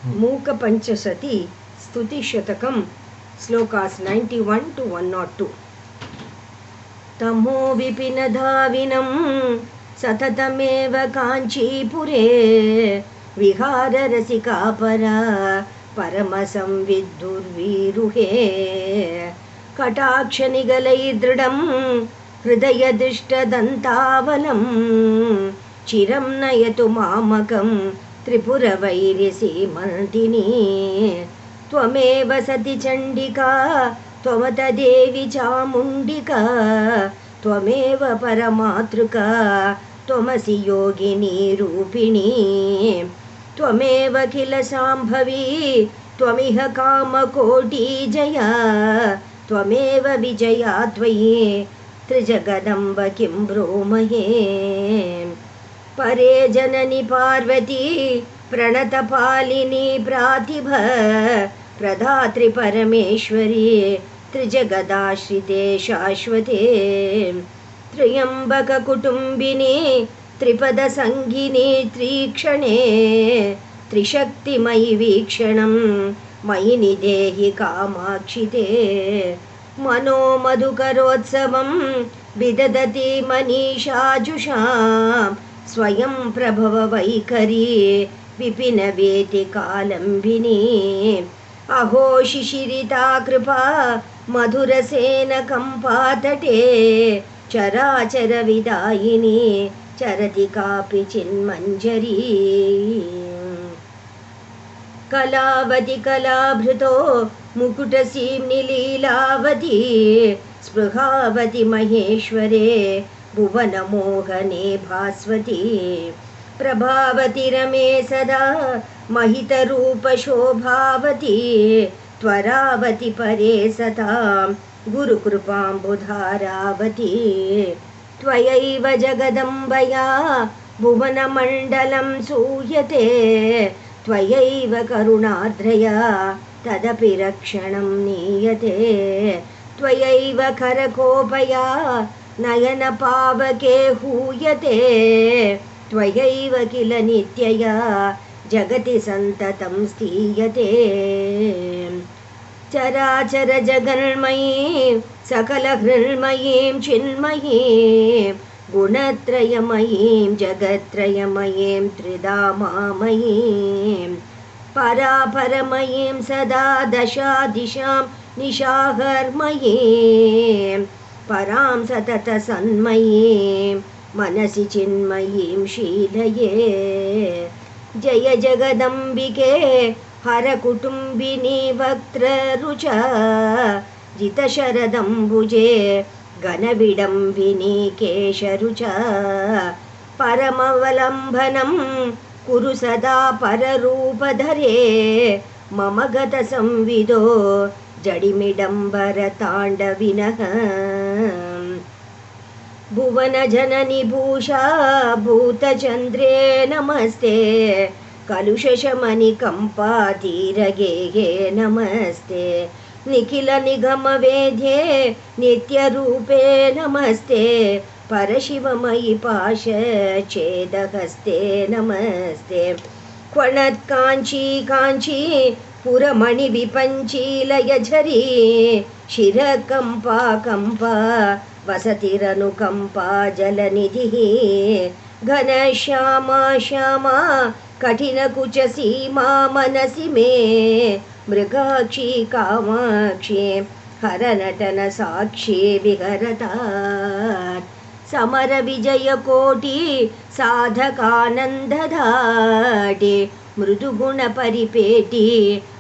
मूकपञ्चशती स्तुतिशतकं shlokas 91 to 102। तमो विपिनधाविनं सततमेव काञ्चीपुरे विहाररसिकापरा परमसंविद्धुर्वीरुहे कटाक्षनिगलैर्दृढं हृदयदुष्टदन्तावलं चिरं नयतु मामकं त्रिपुरवैर्यसीमन्तिनी त्वमेव सति चण्डिका त्वमतदेवी चामुण्डिका त्वमेव परमातृका त्वमसि योगिनी रूपिणी त्वमेव किल शाम्भवी त्वमिह कामकोटिजया त्वमेव विजया त्वयि त्रिजगदम्ब किं ब्रूमहे परे जननि पार्वती प्रणतपालिनी प्रातिभ प्रदात्रि परमेश्वरी त्रिजगदाश्रिते शाश्वते त्र्यम्बककुटुम्बिनी त्रिपदसङ्गिनी त्रीक्षणे त्रिशक्तिमयि वीक्षणं मयि निदेहि कामाक्षिते मनोमधुकरोत्सवं विदधति मनीषाजुषां स्वयं प्रभव वैखरी विपिनवेतिकालम्बिनी अहो शिशिरिता कृपा मधुरसेनकम्पातटे चराचरविदायिनी चरति कापि चिन्मञ्जरी कलावति कलाभृतो मुकुटसीम्नि लीलावती स्पृहावति महेश्वरे भुवनमोहने भास्वती प्रभावति रमे सदा महितरूपशोभावती त्वरावति परे सतां गुरुकृपाम्बुधारावती त्वयैव जगदम्बया भुवनमण्डलं सूयते त्वयैव करुणार्द्रया तदपि रक्षणं नीयते त्वयैव करकोपया नयनपावके हूयते त्वयैव किल नित्यया जगति सन्ततं स्थीयते चराचर जगन्मयीं सकलहृन्मयीं चिन्मयीं गुणत्रयमयीं जगत्त्रयमयीं त्रिधामामयीं परापरमयीं सदा दशादिशां निशाहर्मयीं परां सततसन्मयीं मनसि चिन्मयीं शीलये जय जगदम्बिके हरकुटुम्बिनी वक्त्ररुचा जितशरदम्बुजे घनविडम्बिनी केशरुचा परमवलम्बनं कुरु सदा पररूपधरे मम गतसंविदो जडिमिडम्बरताण्डविनः भुवनजननि भूषा भूतचन्द्रे नमस्ते कलुषशमनिकम्पाधीरगेहे नमस्ते निखिलनिगमवेद्ये नित्यरूपे नमस्ते परशिवमयि पाशच्छेदहस्ते नमस्ते क्वणत्काञ्ची काञ्ची पुरमणिविपञ्चीलयझरी शिरकम्पा कम्पा वसतिरनुकम्पा जलनिधिः घनश्यामा श्यामा कठिनकुचसीमा मनसि मे मृगाक्षी कामाक्षी हरनटनसाक्षी विहरतात् समरविजयकोटि साधकानन्दधाटि मृदुगुणपरिपेटि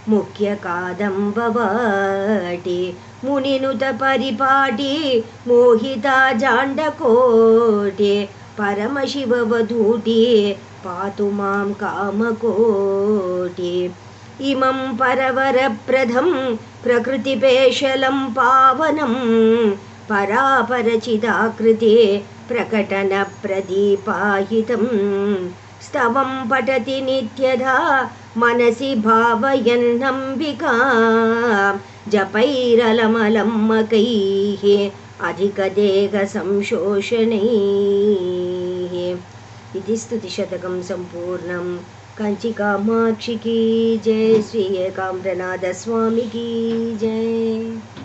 मुख्यकादम्बवाटि मुनिनुतपरिपाटि मोहिता जाण्डकोटि परमशिववधूटि पातु मां कामकोटि इमं परवरप्रदं प्रकृतिपेशलं पावनं परापरचिदाकृते प्रकटनप्रदीपाहितं स्तवं पठति नित्यधा मनसि भावयन्नम्बिकां जपैरलमलम्मकैः अधिकदेहसंशोषणैः इति स्तुतिशतकं सम्पूर्णं। కంచి కామాక్షికి జయ, శ్రీ ఏకాంబరనాథ స్వామికి జయ.